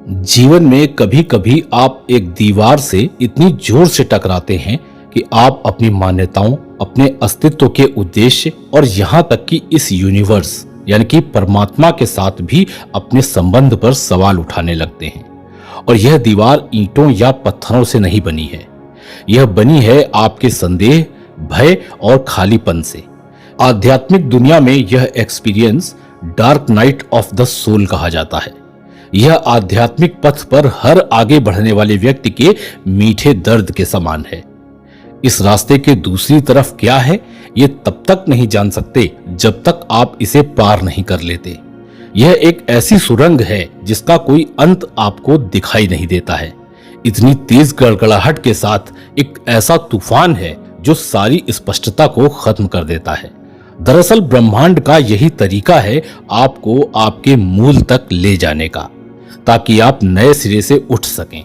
जीवन में कभी कभी आप एक दीवार से इतनी जोर से टकराते हैं कि आप अपनी मान्यताओं, अपने अस्तित्व के उद्देश्य और यहाँ तक कि इस यूनिवर्स यानी कि परमात्मा के साथ भी अपने संबंध पर सवाल उठाने लगते हैं। और यह दीवार ईंटों या पत्थरों से नहीं बनी है, यह बनी है आपके संदेह, भय और खालीपन से। आध्यात्मिक दुनिया में यह experience dark night of the soul कहा जाता है। यह आध्यात्मिक पथ पर हर आगे बढ़ने वाले व्यक्ति के मीठे दर्द के समान है। इस रास्ते के दूसरी तरफ क्या है, ये तब तक नहीं जान सकते जब तक आप इसे पार नहीं कर लेते। यह एक ऐसी सुरंग है जिसका कोई अंत आपको दिखाई नहीं देता है। इतनी तेज गड़गड़ाहट के साथ एक ऐसा तूफान है जो सारी स्पष्टता को खत्म कर देता है। दरअसल ब्रह्मांड का यही तरीका है आपको आपके मूल तक ले जाने का, ताकि आप नए सिरे से उठ सकें,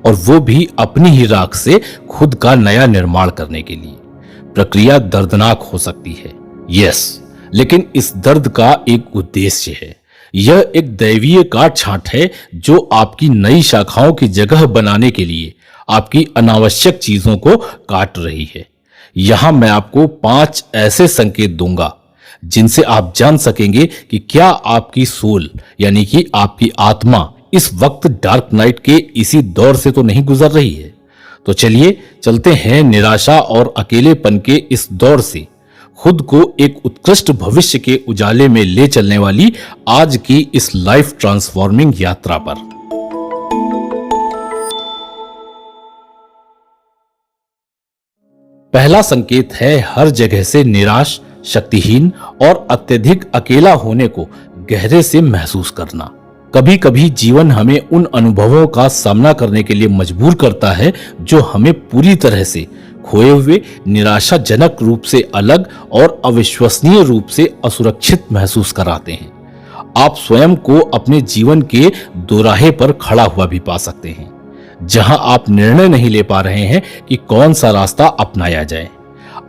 और वो भी अपनी ही राख से खुद का नया निर्माण करने के लिए। प्रक्रिया दर्दनाक हो सकती है, यस, लेकिन इस दर्द का एक उद्देश्य है। यह एक दैवीय काट छांट है जो आपकी नई शाखाओं की जगह बनाने के लिए आपकी अनावश्यक चीजों को काट रही है। यहां मैं आपको 5 ऐसे संकेत दूंगा जिनसे आप जान सकेंगे कि क्या आपकी सोल यानी कि आपकी आत्मा इस वक्त डार्क नाइट के इसी दौर से तो नहीं गुजर रही है। तो चलिए चलते हैं निराशा और अकेलेपन के इस दौर से खुद को एक उत्कृष्ट भविष्य के उजाले में ले चलने वाली आज की इस लाइफ ट्रांसफॉर्मिंग यात्रा पर। पहला संकेत है हर जगह से निराश, शक्तिहीन और अत्यधिक अकेला होने को गहरे से महसूस करना। कभी कभी जीवन हमें उन अनुभवों का सामना करने के लिए मजबूर करता है जो हमें पूरी तरह से खोए हुए, निराशाजनक रूप से अलग और अविश्वसनीय रूप से असुरक्षित महसूस कराते हैं। आप स्वयं को अपने जीवन के दोराहे पर खड़ा हुआ भी पा सकते हैं, जहां आप निर्णय नहीं ले पा रहे हैं कि कौन सा रास्ता अपनाया जाए।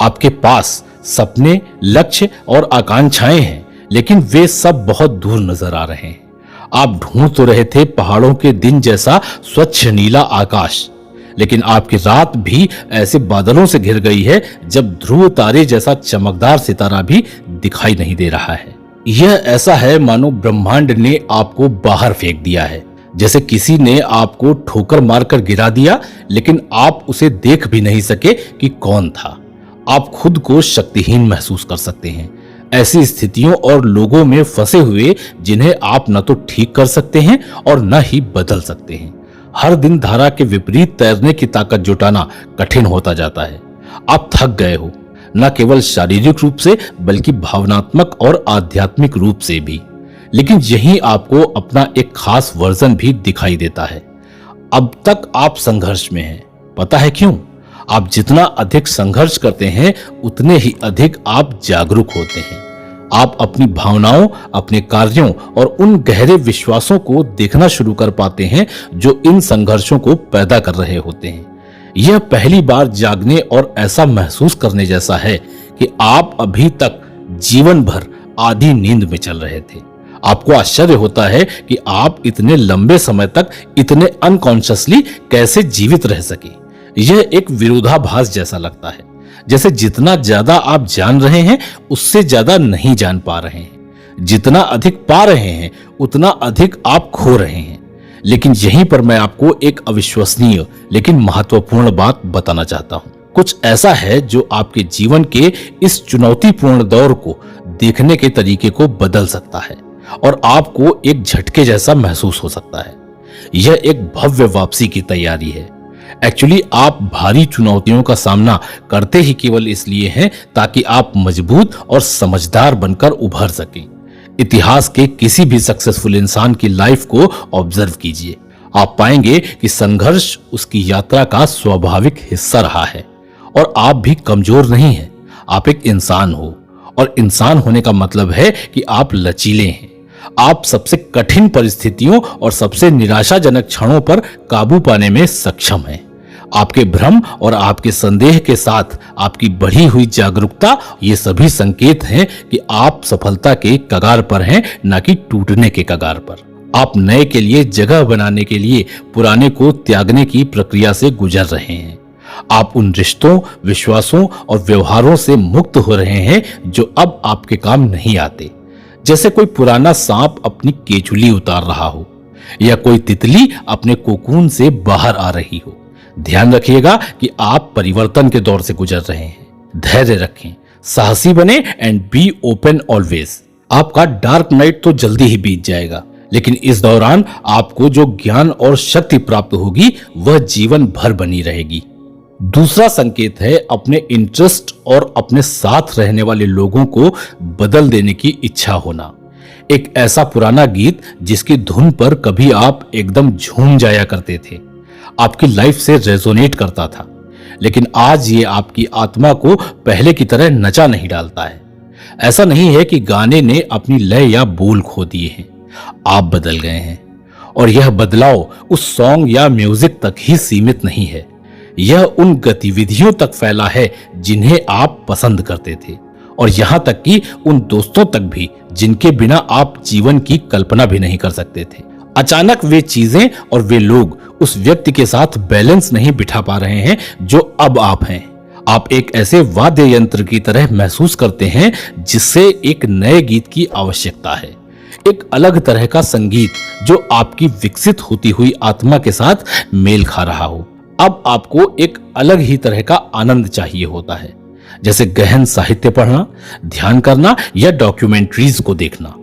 आपके पास सपने, लक्ष्य और आकांक्षाएं हैं, लेकिन वे सब बहुत दूर नजर आ रहे हैं। आप ढूंढ तो रहे थे पहाड़ों के दिन जैसा स्वच्छ नीला आकाश, लेकिन आपकी रात भी ऐसे बादलों से घिर गई है जब ध्रुव तारे जैसा चमकदार सितारा भी दिखाई नहीं दे रहा है। यह ऐसा है मानो ब्रह्मांड ने आपको बाहर फेंक दिया है, जैसे किसी ने आपको ठोकर मारकर गिरा दिया, लेकिन आप उसे देख भी नहीं सके कि कौन था। आप खुद को शक्तिहीन महसूस कर सकते हैं, ऐसी स्थितियों और लोगों में फंसे हुए जिन्हें आप न तो ठीक कर सकते हैं और न ही बदल सकते हैं। हर दिन धारा के विपरीत तैरने की ताकत जुटाना कठिन होता जाता है। आप थक गए हो, न केवल शारीरिक रूप से बल्कि भावनात्मक और आध्यात्मिक रूप से भी। लेकिन यही आपको अपना एक खास वर्जन भी दिखाई देता है। अब तक आप संघर्ष में हैं, पता है क्यों? आप जितना अधिक संघर्ष करते हैं उतने ही अधिक आप जागरूक होते हैं। आप अपनी भावनाओं, अपने कार्यों और उन गहरे विश्वासों को देखना शुरू कर पाते हैं जो इन संघर्षों को पैदा कर रहे होते हैं। यह पहली बार जागने और ऐसा महसूस करने जैसा है कि आप अभी तक जीवन भर आधी नींद में चल रहे थे। आपको आश्चर्य होता है कि आप इतने लंबे समय तक इतने अनकॉन्शियसली कैसे जीवित रह सके। यह एक विरोधाभास जैसा लगता है, जैसे जितना ज्यादा आप जान रहे हैं उससे ज्यादा नहीं जान पा रहे हैं। जितना अधिक पा रहे हैं उतना अधिक आप खो रहे हैं। लेकिन यहीं पर मैं आपको एक अविश्वसनीय लेकिन महत्वपूर्ण बात बताना चाहता हूं। कुछ ऐसा है जो आपके जीवन के इस चुनौतीपूर्ण दौर को देखने के तरीके को बदल सकता है और आपको एक झटके जैसा महसूस हो सकता है। यह एक भव्य वापसी की तैयारी है। एक्चुअली आप भारी चुनौतियों का सामना करते ही केवल इसलिए हैं ताकि आप मजबूत और समझदार बनकर उभर सकें। इतिहास के किसी भी सक्सेसफुल इंसान की लाइफ को ऑब्जर्व कीजिए। आप पाएंगे कि संघर्ष उसकी यात्रा का स्वाभाविक हिस्सा रहा है। और आप भी कमजोर नहीं हैं, आप एक इंसान हो, और इंसान होने का मतलब है कि आप लचीले हैं। आप सबसे कठिन परिस्थितियों और सबसे निराशाजनक क्षणों पर काबू पाने में सक्षम हैं। आपके भ्रम और आपके संदेह के साथ आपकी बढ़ी हुई जागरूकता, ये सभी संकेत हैं कि आप सफलता के कगार पर हैं, न कि टूटने के कगार पर। आप नए के लिए जगह बनाने के लिए पुराने को त्यागने की प्रक्रिया से गुजर रहे हैं। आप उन रिश्तों, विश्वासों और व्यवहारों से मुक्त हो रहे हैं जो अब आपके काम नहीं आते। जैसे कोई पुराना सांप अपनी केचुली उतार रहा हो या कोई तितली अपने कोकून से बाहर आ रही हो। ध्यान रखिएगा कि आप परिवर्तन के दौर से गुजर रहे हैं। धैर्य रखें, साहसी बने एंड बी ओपन ऑलवेज। आपका डार्क नाइट तो जल्दी ही बीत जाएगा, लेकिन इस दौरान आपको जो ज्ञान और शक्ति प्राप्त होगी वह जीवन भर बनी रहेगी। दूसरा संकेत है अपने इंटरेस्ट और अपने साथ रहने वाले लोगों को बदल देने की इच्छा होना। एक ऐसा पुराना गीत जिसकी धुन पर कभी आप एकदम झूम जाया करते थे, आपकी लाइफ से रेजोनेट करता था, लेकिन आज ये आपकी आत्मा को पहले की तरह नचा नहीं डालता है। ऐसा नहीं है कि गाने ने अपनी लय या बोल खो दिए हैं, आप बदल गए हैं। और यह बदलाव उस सॉन्ग या म्यूजिक तक ही सीमित नहीं है, यह उन गतिविधियों तक फैला है जिन्हें आप पसंद करते थे, और यहां तक कि उन दोस्तों तक भी जिनके बिना आप जीवन की कल्पना भी नहीं कर सकते थे। अचानक वे चीजें और वे लोग उस व्यक्ति के साथ बैलेंस नहीं बिठा पा रहे हैं जो अब आप हैं। आप एक ऐसे वाद्य यंत्र की तरह महसूस करते हैं जिससे एक नए गीत की आवश्यकता है, एक अलग तरह का संगीत जो आपकी विकसित होती हुई आत्मा के साथ मेल खा रहा हो। अब आपको एक अलग ही तरह का आनंद चाहिए होता है, जैसे गहन साहित्य पढ़ना, ध्यान करना या डॉक्यूमेंट्रीज को देखना।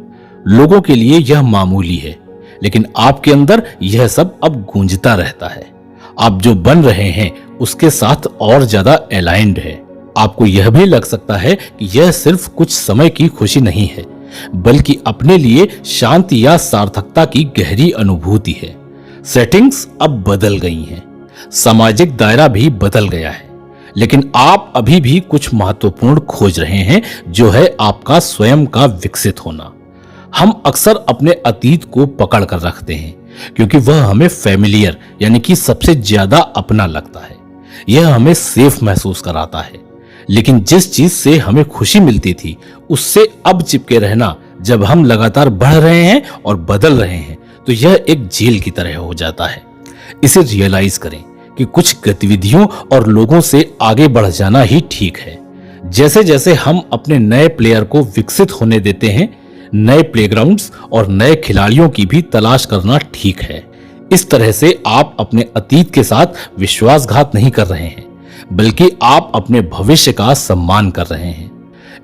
लोगों के लिए यह मामूली है, लेकिन आपके अंदर यह सब अब गूंजता रहता है। आप जो बन रहे हैं उसके साथ और ज्यादा अलाइंड है। आपको यह भी लग सकता है कि यह सिर्फ कुछ समय की खुशी नहीं है, बल्कि अपने लिए शांति या सार्थकता की गहरी अनुभूति है। सेटिंग्स अब बदल गई हैं, सामाजिक दायरा भी बदल गया है, लेकिन आप अभी भी कुछ महत्वपूर्ण खोज रहे हैं, जो है आपका स्वयं का विकसित होना। हम अक्सर अपने अतीत को पकड़ कर रखते हैं क्योंकि वह हमें फैमिलियर यानी कि सबसे ज्यादा अपना लगता है। यह हमें सेफ महसूस कराता है, लेकिन जिस चीज से हमें खुशी मिलती थी उससे अब चिपके रहना, जब हम लगातार बढ़ रहे हैं और बदल रहे हैं, तो यह एक जेल की तरह हो जाता है। इसे रियलाइज करें कि कुछ गतिविधियों और लोगों से आगे बढ़ जाना ही ठीक है। जैसे जैसे हम अपने नए प्लेयर को विकसित होने देते हैं, नए प्लेग्राउंड्स और नए खिलाड़ियों की भी तलाश करना ठीक है। इस तरह से आप अपने अतीत के साथ विश्वासघात नहीं कर रहे हैं, बल्कि आप अपने भविष्य का सम्मान कर रहे हैं।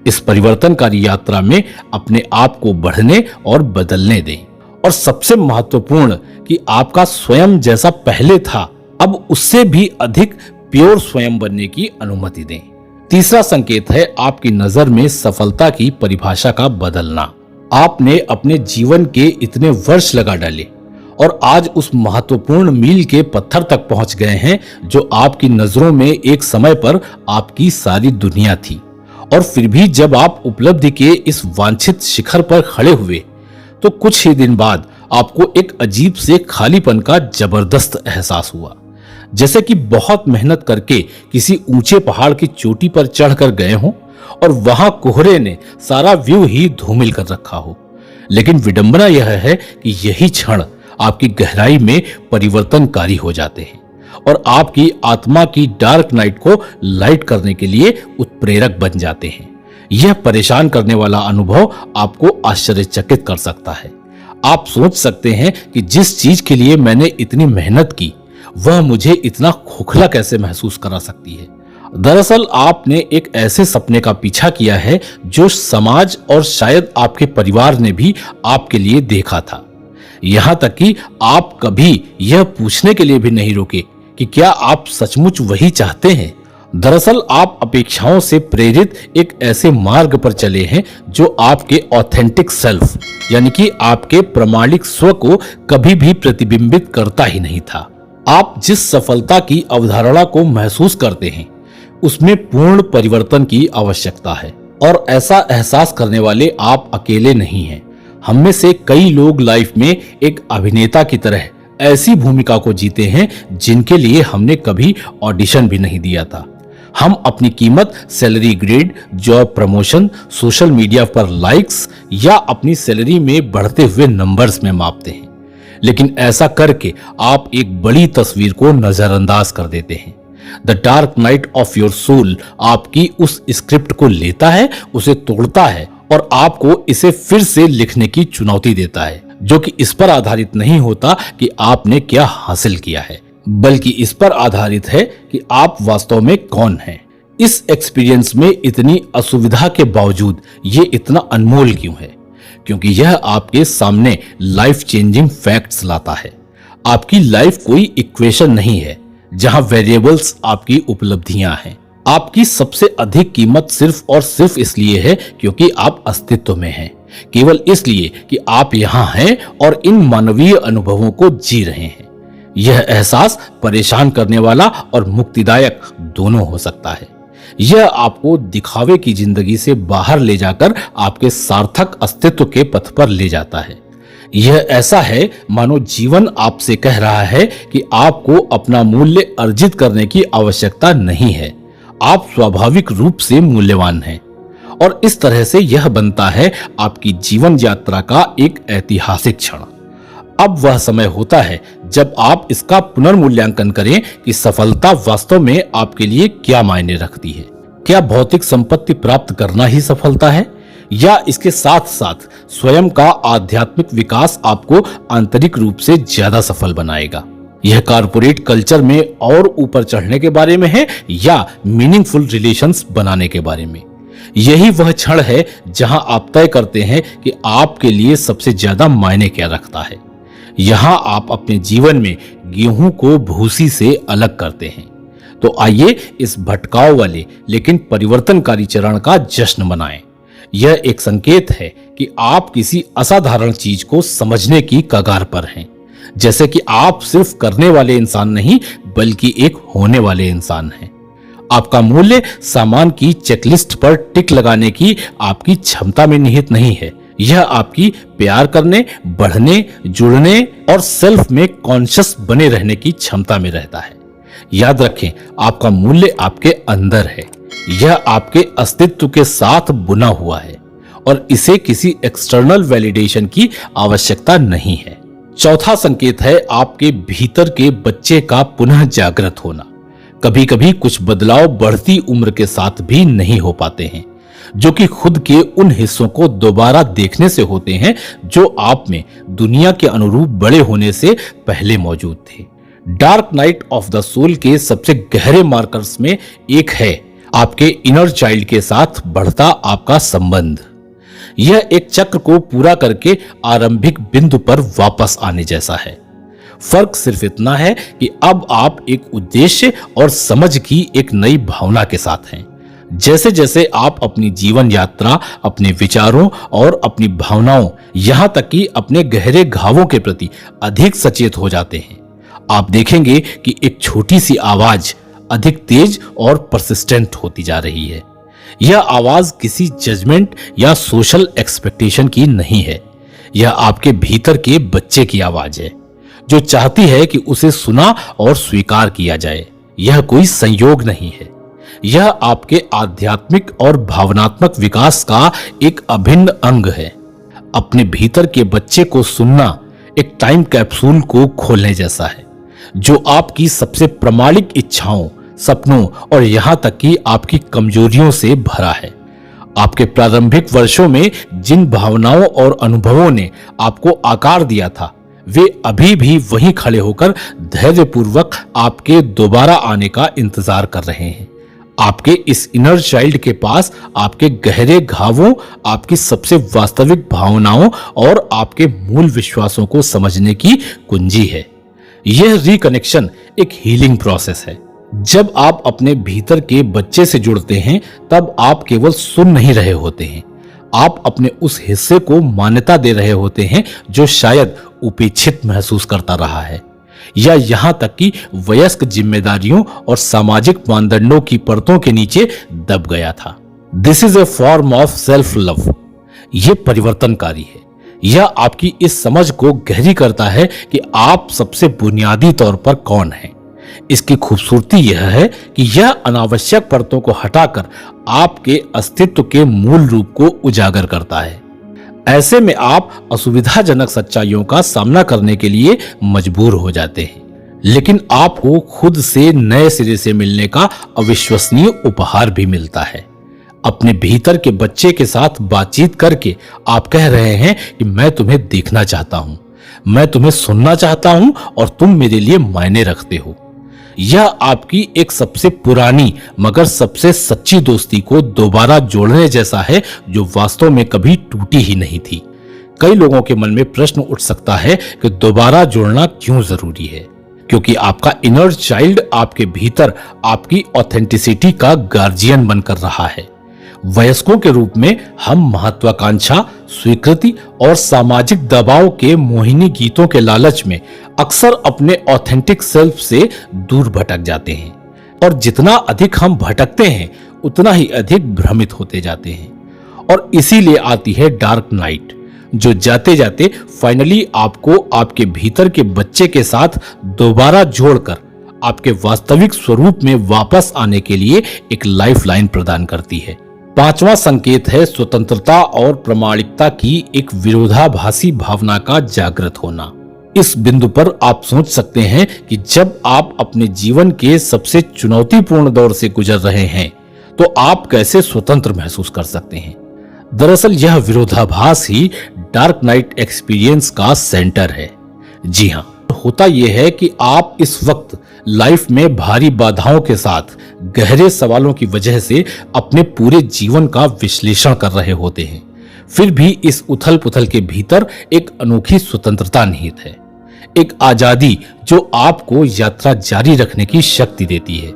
इस परिवर्तनकारी यात्रा में अपने आप को बढ़ने और बदलने दें, और सबसे महत्वपूर्ण कि आपका स्वयं जैसा पहले था अब उससे भी अधिक प्योर स्वयं बनने की अनुमति दें। तीसरा संकेत है आपकी नजर में सफलता की परिभाषा का बदलना। आपने अपने जीवन के इतने वर्ष लगा डाले और आज उस महत्वपूर्ण मील के पत्थर तक पहुंच गए हैं जो आपकी नजरों में एक समय पर आपकी सारी दुनिया थी। और फिर भी जब आप उपलब्धि के इस वांछित शिखर पर खड़े हुए तो कुछ ही दिन बाद आपको एक अजीब से खालीपन का जबरदस्त एहसास हुआ, जैसे कि बहुत मेहनत करके किसी ऊंचे पहाड़ की चोटी पर चढ़कर गए हों और वहां कोहरे ने सारा व्यू ही धूमिल कर रखा हो। लेकिन विडंबना यह है कि यही क्षण आपकी गहराई में परिवर्तनकारी हो जाते हैं और आपकी आत्मा की डार्क नाइट को लाइट करने के लिए उत्प्रेरक बन जाते हैं। यह परेशान करने वाला अनुभव आपको आश्चर्यचकित कर सकता है। आप सोच सकते हैं कि जिस चीज के लिए मैंने इतनी मेहनत की वह मुझे इतना खोखला कैसे महसूस करा सकती है। दरअसल आपने एक ऐसे सपने का पीछा किया है जो समाज और शायद आपके परिवार ने भी आपके लिए देखा था। यहां तक कि आप कभी यह पूछने के लिए भी नहीं रुके कि क्या आप सचमुच वही चाहते हैं। दरअसल आप अपेक्षाओं से प्रेरित एक ऐसे मार्ग पर चले हैं जो आपके ऑथेंटिक सेल्फ यानी कि आपके प्रामाणिक स्व को कभी भी प्रतिबिंबित करता ही नहीं था। आप जिस सफलता की अवधारणा को महसूस करते हैं उसमें पूर्ण परिवर्तन की आवश्यकता है, और ऐसा एहसास करने वाले आप अकेले नहीं हैं। हम में से कई लोग लाइफ में एक अभिनेता की तरह ऐसी भूमिका को जीते हैं जिनके लिए हमने कभी ऑडिशन भी नहीं दिया था। हम अपनी कीमत salary grade, job promotion, social media पर लाइक्स या अपनी सैलरी में बढ़ते हुए नंबर्स में मापते हैं। लेकिन ऐसा करके आप एक बड़ी तस्वीर को नजरअंदाज कर देते हैं। The dark night of your soul आपकी उस स्क्रिप्ट को लेता है, उसे तोड़ता है और आपको इसे फिर से लिखने की चुनौती देता है, जो कि इस पर आधारित नहीं होता कि आपने क्या हासिल किया है, बल्कि इस पर आधारित है कि आप वास्तव में कौन हैं। इस एक्सपीरियंस में इतनी असुविधा के बावजूद ये इतना अनमोल क्यों है? क्योंकि यह आपके सामने लाइफ चेंजिंग फैक्ट्स लाता है। आपकी लाइफ कोई इक्वेशन नहीं है जहां वेरिएबल्स आपकी उपलब्धियां हैं। आपकी सबसे अधिक कीमत सिर्फ और सिर्फ इसलिए है क्योंकि आप अस्तित्व में हैं, केवल इसलिए कि आप यहां हैं और इन मानवीय अनुभवों को जी रहे हैं। यह एहसास परेशान करने वाला और मुक्तिदायक दोनों हो सकता है। यह आपको दिखावे की जिंदगी से बाहर ले जाकर आपके सार्थक अस्तित्व के पथ पर ले जाता है। यह ऐसा है मानो जीवन आपसे कह रहा है कि आपको अपना मूल्य अर्जित करने की आवश्यकता नहीं है, आप स्वाभाविक रूप से मूल्यवान हैं। और इस तरह से यह बनता है आपकी जीवन यात्रा का एक ऐतिहासिक क्षण। अब वह समय होता है जब आप इसका पुनर्मूल्यांकन करें कि सफलता वास्तव में आपके लिए क्या मायने रखती है। क्या भौतिक संपत्ति प्राप्त करना ही सफलता है, या इसके साथ साथ स्वयं का आध्यात्मिक विकास आपको आंतरिक रूप से ज्यादा सफल बनाएगा? यह कारपोरेट कल्चर में और ऊपर चढ़ने के बारे में है या मीनिंगफुल रिलेशंस बनाने के बारे में? यही वह क्षण है जहां आप तय करते हैं कि आपके लिए सबसे ज्यादा मायने क्या रखता है। यहां आप अपने जीवन में गेहूं को भूसी से अलग करते हैं। तो आइए इस भटकाव वाले लेकिन परिवर्तनकारी चरण का जश्न मनाएं। यह एक संकेत है कि आप किसी असाधारण चीज को समझने की कगार पर हैं, जैसे कि आप सिर्फ करने वाले इंसान नहीं बल्कि एक होने वाले इंसान हैं। आपका मूल्य सामान की चेकलिस्ट पर टिक लगाने की आपकी क्षमता में निहित नहीं है, यह आपकी प्यार करने, बढ़ने, जुड़ने और सेल्फ में कॉन्शियस बने रहने की क्षमता में रहता है। याद रखें, आपका मूल्य आपके अंदर है, यह आपके अस्तित्व के साथ बुना हुआ है और इसे किसी एक्सटर्नल वैलिडेशन की आवश्यकता नहीं है। चौथा संकेत है आपके भीतर के बच्चे का पुनः जागृत होना। कभी कभी कुछ बदलाव बढ़ती उम्र के साथ भी नहीं हो पाते हैं, जो कि खुद के उन हिस्सों को दोबारा देखने से होते हैं जो आप में दुनिया के अनुरूप बड़े होने से पहले मौजूद थे। Dark night of the soul के सबसे गहरे मार्कर्स में एक है आपके इनर चाइल्ड के साथ बढ़ता आपका संबंध। यह एक चक्र को पूरा करके आरंभिक बिंदु पर वापस आने जैसा है। फर्क सिर्फ इतना है कि अब आप एक उद्देश्य और समझ की एक नई भावना के साथ हैं। जैसे जैसे आप अपनी जीवन यात्रा, अपने विचारों और अपनी भावनाओं, यहां तक कि अपने गहरे घावों के प्रति अधिक सचेत हो जाते हैं, आप देखेंगे कि एक छोटी सी आवाज अधिक तेज और परसिस्टेंट होती जा रही है। यह आवाज किसी जजमेंट या सोशल एक्सपेक्टेशन की नहीं है, यह आपके भीतर के बच्चे की आवाज है जो चाहती है कि उसे सुना और स्वीकार किया जाए। यह कोई संयोग नहीं है, यह आपके आध्यात्मिक और भावनात्मक विकास का एक अभिन्न अंग है। अपने भीतर के बच्चे को सुनना एक टाइम कैप्सूल को खोलने जैसा है, जो आपकी सबसे प्रामाणिक इच्छाओं, सपनों और यहां तक कि आपकी कमजोरियों से भरा है। आपके प्रारंभिक वर्षों में जिन भावनाओं और अनुभवों ने आपको आकार दिया था, वे अभी भी वहीं खड़े होकर धैर्यपूर्वक आपके दोबारा आने का इंतजार कर रहे हैं। आपके इस इनर चाइल्ड के पास आपके गहरे घावों, आपकी सबसे वास्तविक भावनाओं और आपके मूल विश्वासों को समझने की कुंजी है। यह रिकनेक्शन एक हीलिंग प्रोसेस है। जब आप अपने भीतर के बच्चे से जुड़ते हैं, तब आप केवल सुन नहीं रहे होते हैं, आप अपने उस हिस्से को मान्यता दे रहे होते हैं जो शायद उपेक्षित महसूस करता रहा है, या यहां तक कि वयस्क जिम्मेदारियों और सामाजिक मानदंडों की परतों के नीचे दब गया था। This is a form of self love. यह परिवर्तनकारी है। यह आपकी इस समझ को गहरी करता है कि आप सबसे बुनियादी तौर पर कौन हैं। इसकी खूबसूरती यह है कि यह अनावश्यक परतों को हटाकर आपके अस्तित्व के मूल रूप को उजागर करता है। ऐसे में आप असुविधाजनक सच्चाइयों का सामना करने के लिए मजबूर हो जाते हैं, लेकिन आपको खुद से नए सिरे से मिलने का अविश्वसनीय उपहार भी मिलता है। अपने भीतर के बच्चे के साथ बातचीत करके आप कह रहे हैं कि मैं तुम्हें देखना चाहता हूं, मैं तुम्हें सुनना चाहता हूं और तुम मेरे लिए मायने रखते हो। यह आपकी एक सबसे पुरानी मगर सबसे सच्ची दोस्ती को दोबारा जोड़ने जैसा है, जो वास्तव में कभी टूटी ही नहीं थी। कई लोगों के मन में प्रश्न उठ सकता है कि दोबारा जोड़ना क्यों जरूरी है, क्योंकि आपका इनर चाइल्ड आपके भीतर आपकी ऑथेंटिसिटी का गार्जियन बनकर रहा है। वयस्कों के रूप में हम महत्वाकांक्षा, स्वीकृति और सामाजिक दबाव के मोहिनी गीतों के लालच में अक्सर अपने ऑथेंटिक सेल्फ से दूर भटक जाते हैं, और जितना अधिक हम भटकते हैं उतना ही अधिक भ्रमित होते जाते हैं। और इसीलिए आती है डार्क नाइट, जो जाते जाते फाइनली आपको आपके भीतर के बच्चे के साथ दोबारा जोड़कर आपके वास्तविक स्वरूप में वापस आने के लिए एक लाइफलाइन प्रदान करती है। पांचवा संकेत है स्वतंत्रता और प्रामाणिकता की एक विरोधाभासी भावना का जागृत होना। इस बिंदु पर आप सोच सकते हैं कि जब आप अपने जीवन के सबसे चुनौतीपूर्ण दौर से गुजर रहे हैं तो आप कैसे स्वतंत्र महसूस कर सकते हैं। दरअसल यह विरोधाभास ही डार्क नाइट एक्सपीरियंस का सेंटर है। जी हाँ, होता यह है कि आप इस वक्त लाइफ में भारी बाधाओं के साथ गहरे सवालों की वजह से अपने पूरे जीवन का विश्लेषण कर रहे होते हैं। फिर भी इस उथल पुथल के भीतर एक अनोखी स्वतंत्रता निहित है, एक आजादी जो आपको यात्रा जारी रखने की शक्ति देती है।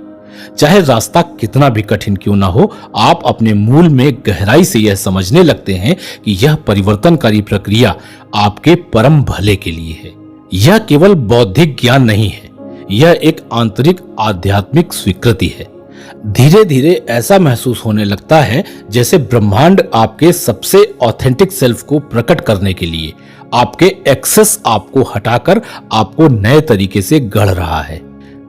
चाहे रास्ता कितना भी कठिन क्यों ना हो, आप अपने मूल में गहराई से यह समझने लगते हैं कि यह परिवर्तनकारी प्रक्रिया आपके परम भले के लिए है। यह केवल बौद्धिक ज्ञान नहीं है, यह एक आंतरिक आध्यात्मिक स्वीकृति है। धीरे धीरे ऐसा महसूस होने लगता है जैसे ब्रह्मांड आपके सबसे ऑथेंटिक सेल्फ को प्रकट करने के लिए आपके एक्सेस आपको हटाकर आपको नए तरीके से गढ़ रहा है।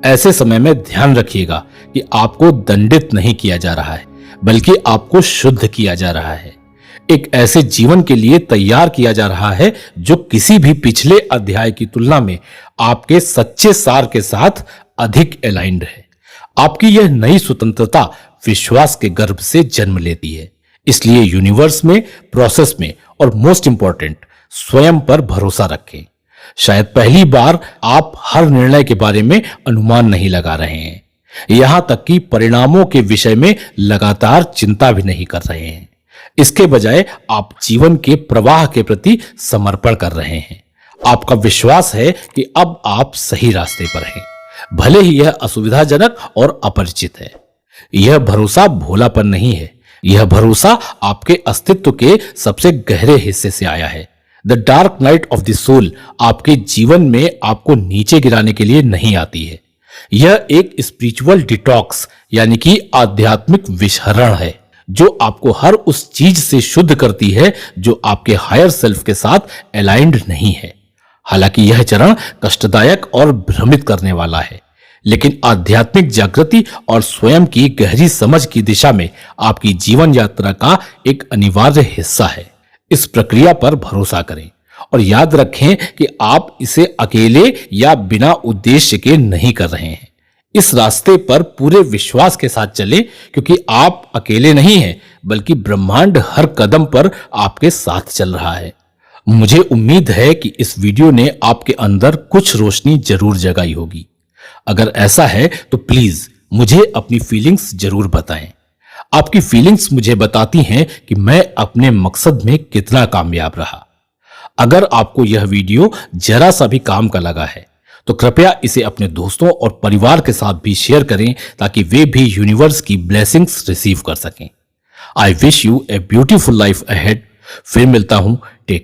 ऐसे समय में ध्यान रखिएगा कि आपको दंडित नहीं किया जा रहा है, बल्कि आपको शुद्ध किया जा रहा है। एक ऐसे जीवन के लिए तैयार किया जा रहा है जो किसी भी पिछले अध्याय की तुलना में आपके सच्चे सार के साथ अधिक अलाइंड है। आपकी यह नई स्वतंत्रता विश्वास के गर्भ से जन्म लेती है। इसलिए यूनिवर्स में, प्रोसेस में और मोस्ट इंपॉर्टेंट स्वयं पर भरोसा रखें। शायद पहली बार आप हर निर्णय के बारे में अनुमान नहीं लगा रहे हैं, यहां तक कि परिणामों के विषय में लगातार चिंता भी नहीं कर रहे हैं। इसके बजाय आप जीवन के प्रवाह के प्रति समर्पण कर रहे हैं। आपका विश्वास है कि अब आप सही रास्ते पर हैं, भले ही यह असुविधाजनक और अपरिचित है। यह भरोसा भोलापन नहीं है, यह भरोसा आपके अस्तित्व के सबसे गहरे हिस्से से आया है। The dark night of the soul आपके जीवन में आपको नीचे गिराने के लिए नहीं आती है। यह एक स्पिरिचुअल डिटॉक्स यानी कि आध्यात्मिक विषहरण है, जो आपको हर उस चीज से शुद्ध करती है जो आपके हायर सेल्फ के साथ अलाइंड नहीं है। हालांकि यह चरण कष्टदायक और भ्रमित करने वाला है, लेकिन आध्यात्मिक जागृति और स्वयं की गहरी समझ की दिशा में आपकी जीवन यात्रा का एक अनिवार्य हिस्सा है। इस प्रक्रिया पर भरोसा करें और याद रखें कि आप इसे अकेले या बिना उद्देश्य के नहीं कर रहे हैं। इस रास्ते पर पूरे विश्वास के साथ चले, क्योंकि आप अकेले नहीं हैं, बल्कि ब्रह्मांड हर कदम पर आपके साथ चल रहा है। मुझे उम्मीद है कि इस वीडियो ने आपके अंदर कुछ रोशनी जरूर जगाई होगी। अगर ऐसा है तो प्लीज मुझे अपनी फीलिंग्स जरूर बताएं। आपकी फीलिंग्स मुझे बताती हैं कि मैं अपने मकसद में कितना कामयाब रहा। अगर आपको यह वीडियो जरा सा भी काम का लगा है तो कृपया इसे अपने दोस्तों और परिवार के साथ भी शेयर करें, ताकि वे भी यूनिवर्स की ब्लेसिंग्स रिसीव कर सकें। I wish U a beautiful life ahead. फिर मिलता हूं। टेक